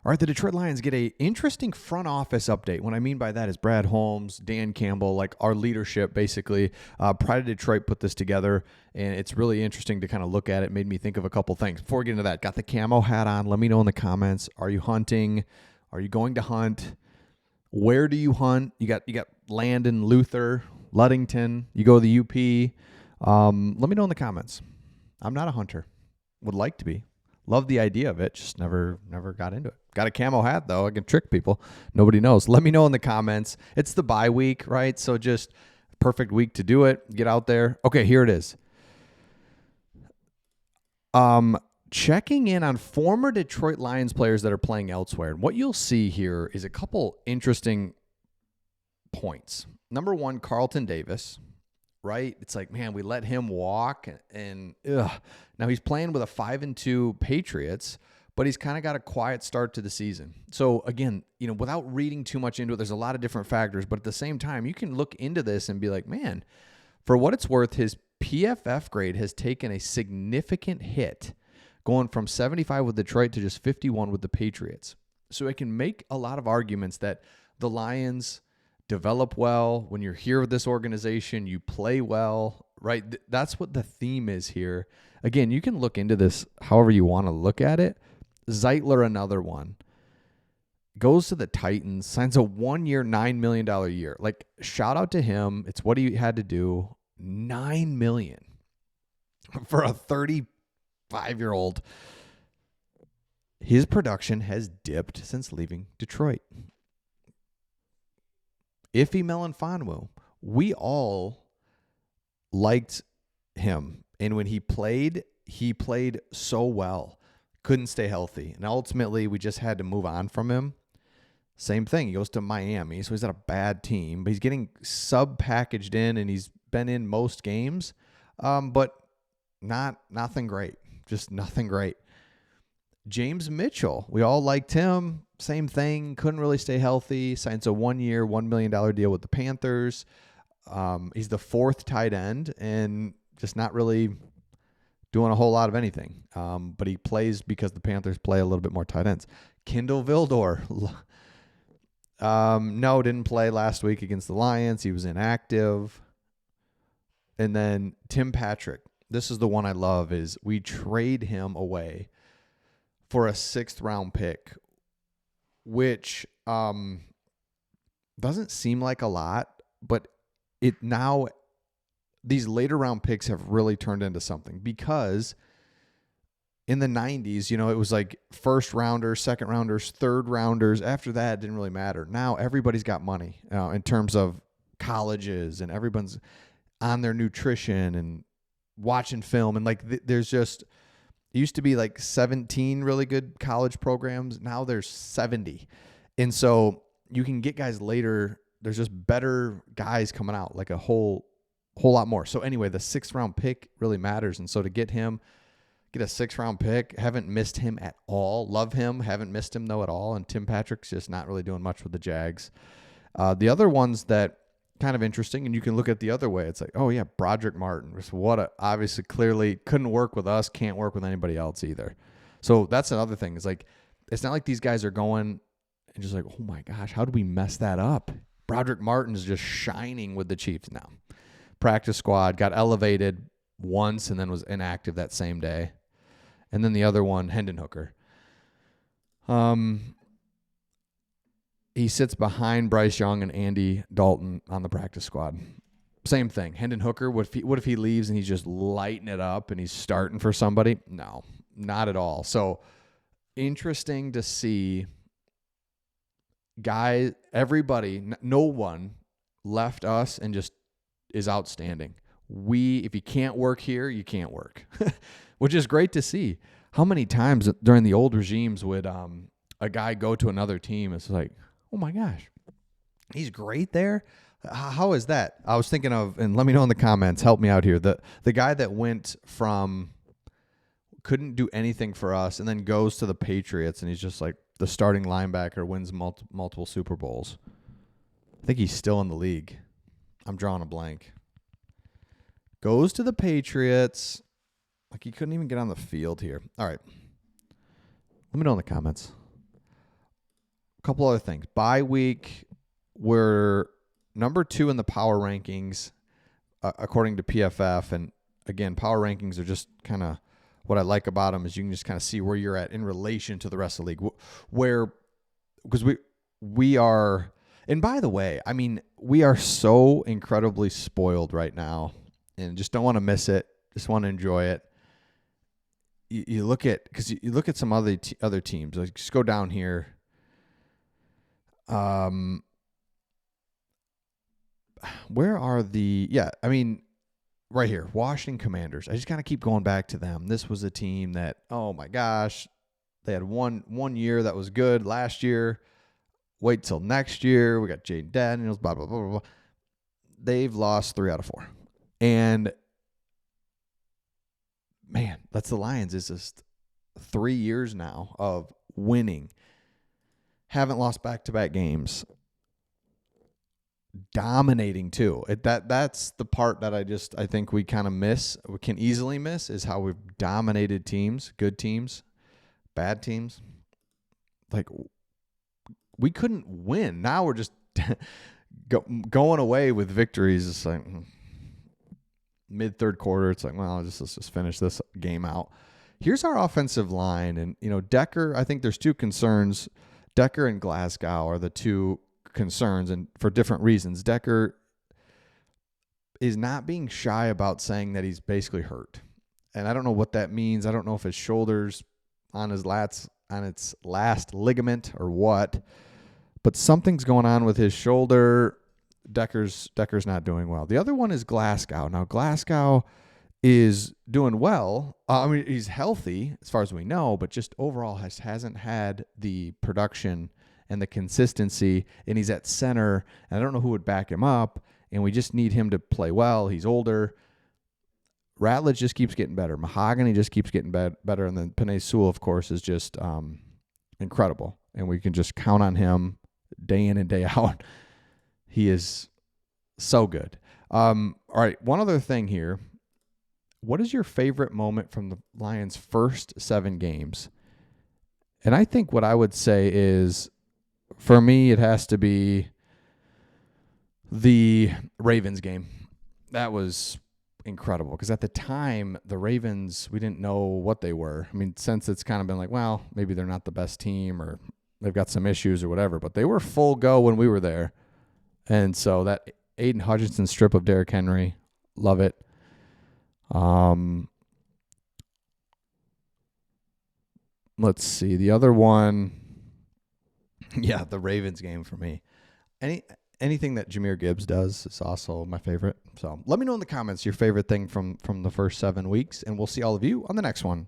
All right, the Detroit Lions get a interesting front office update. What I mean by that is Brad Holmes, Dan Campbell, like our leadership, basically. Pride of Detroit put this together, and it's really interesting to kind of look at it. Made me think of a couple things. Before we get into that, got the camo hat on. Let me know in the comments. Are you hunting? Are you going to hunt? Where do you hunt? You got Landon, Luther, Ludington. You go to the UP. Let me know in the comments. I'm not a hunter. Would like to be. Love the idea of it. Just never got into it. Got a camo hat, though. I can trick people. Nobody knows. Let me know in the comments. It's the bye week, right? So just perfect week to do it. Get out there. Okay, here it is. Checking in on former Detroit Lions players that are playing elsewhere. And what you'll see here is a couple interesting points. Number one, Carlton Davis, right? It's like, man, we let him walk, and now he's playing with a 5-2 Patriots, but he's kind of got a quiet start to the season. So again, without reading too much into it, there's a lot of different factors, but at the same time, you can look into this and be like, man, for what it's worth, his PFF grade has taken a significant hit, going from 75 with Detroit to just 51 with the Patriots. So it can make a lot of arguments that the Lions develop well. When you're here with this organization, you play well, right? That's what the theme is here. Again, you can look into this however you want to look at it. Zeitler, another one, goes to the Titans, signs a 1-year, $9 million year. Like, shout out to him. It's what he had to do. $9 million for a 35-year-old. His production has dipped since leaving Detroit. Iffy Melifonwu, we all liked him. And when he played so well. Couldn't stay healthy. And ultimately, we just had to move on from him. Same thing. He goes to Miami, so he's at a bad team. But he's getting sub-packaged in, and he's been in most games. But nothing great. Just nothing great. James Mitchell, we all liked him. Same thing. Couldn't really stay healthy. Signs a 1-year, $1 million deal with the Panthers. He's the fourth tight end, and just not really doing a whole lot of anything. But he plays because the Panthers play a little bit more tight ends. Kindle Vildor. No, didn't play last week against the Lions. He was inactive. And then Tim Patrick. This is the one I love, is we trade him away for a 6th-round pick, which doesn't seem like a lot, but it now – these later round picks have really turned into something, because in the 90s, it was like first rounders, second rounders, third rounders. After that, it didn't really matter. Now everybody's got money in terms of colleges, and everyone's on their nutrition and watching film. And there's just, it used to be like 17 really good college programs. Now there's 70. And so you can get guys later. There's just better guys coming out, like a whole lot more. So anyway, the 6th-round pick really matters. And so to get a 6th-round pick, haven't missed him at all. Love him, haven't missed him though at all. And Tim Patrick's just not really doing much with the Jags. The other ones that kind of interesting, and you can look at the other way. It's like, oh yeah, Broderick Martin. Obviously clearly couldn't work with us, can't work with anybody else either. So that's another thing. It's like, it's not like these guys are going and just like, oh my gosh, how did we mess that up? Broderick Martin is just shining with the Chiefs now. Practice squad, got elevated once and then was inactive that same day. And then the other one, Hendon Hooker. He sits behind Bryce Young and Andy Dalton on the practice squad. Same thing. Hendon Hooker, what if he leaves and he's just lighting it up and he's starting for somebody? No, not at all. So interesting to see everybody, no one left us and just is outstanding. If you can't work here, you can't work, which is great to see. How many times during the old regimes would a guy go to another team? It's like, oh my gosh, he's great there. How is that? I was thinking of, and let me know in the comments, help me out here. The guy that went from couldn't do anything for us and then goes to the Patriots and he's just like the starting linebacker, wins multiple Super Bowls. I think he's still in the league. I'm drawing a blank. Goes to the Patriots. Like, he couldn't even get on the field here. All right. Let me know in the comments. couple other things. Bye week, we're number 2 in the power rankings, according to PFF. And again, power rankings are just kind of what I like about them is you can just kind of see where you're at in relation to the rest of the league. Because we are, and by the way, I mean, we are so incredibly spoiled right now and just don't want to miss it. Just want to enjoy it. You look at, because you look at some other teams, like just go down here. Where are right here, Washington Commanders. I just kind of keep going back to them. This was a team that, oh my gosh, they had one year that was good last year. Wait till next year. We got Jaden Daniels, blah, blah, blah, blah, blah. They've lost 3 out of 4. And man, that's the Lions. It's just 3 years now of winning. Haven't lost back-to-back games. Dominating too. That's the part that I think we kind of miss. We can easily miss is how we've dominated teams, good teams, bad teams. Like we couldn't win. Now we're just going away with victories. It's like mid third quarter. It's like, well, let's just finish this game out. Here's our offensive line, and Decker. I think there's 2 concerns. Decker and Glasgow are the 2 concerns, and for different reasons. Decker is not being shy about saying that he's basically hurt, and I don't know what that means. I don't know if his shoulder's on its last ligament or what, but something's going on with his shoulder. Decker's not doing well. The other one is Glasgow. Now Glasgow is doing well. He's healthy as far as we know, but just overall hasn't had the production and the consistency, and he's at center, and I don't know who would back him up, and we just need him to play well. He's older. Ratledge just keeps getting better. Mahogany just keeps getting better, and then Penei Sewell, of course, is just incredible, and we can just count on him day in and day out. He is so good. All right, one other thing here. What is your favorite moment from the Lions' first 7 games? And I think what I would say is, for me, it has to be the Ravens game. That was incredible because at the time, the Ravens, we didn't know what they were. I mean, since it's kind of been like, well, maybe they're not the best team or they've got some issues or whatever, but they were full go when we were there. And so that Aiden Hutchinson strip of Derrick Henry, love it. Let's see. The other one, yeah, the Ravens game for me. Anything that Jahmyr Gibbs does is also my favorite. So let me know in the comments your favorite thing from the first 7 weeks, and we'll see all of you on the next one.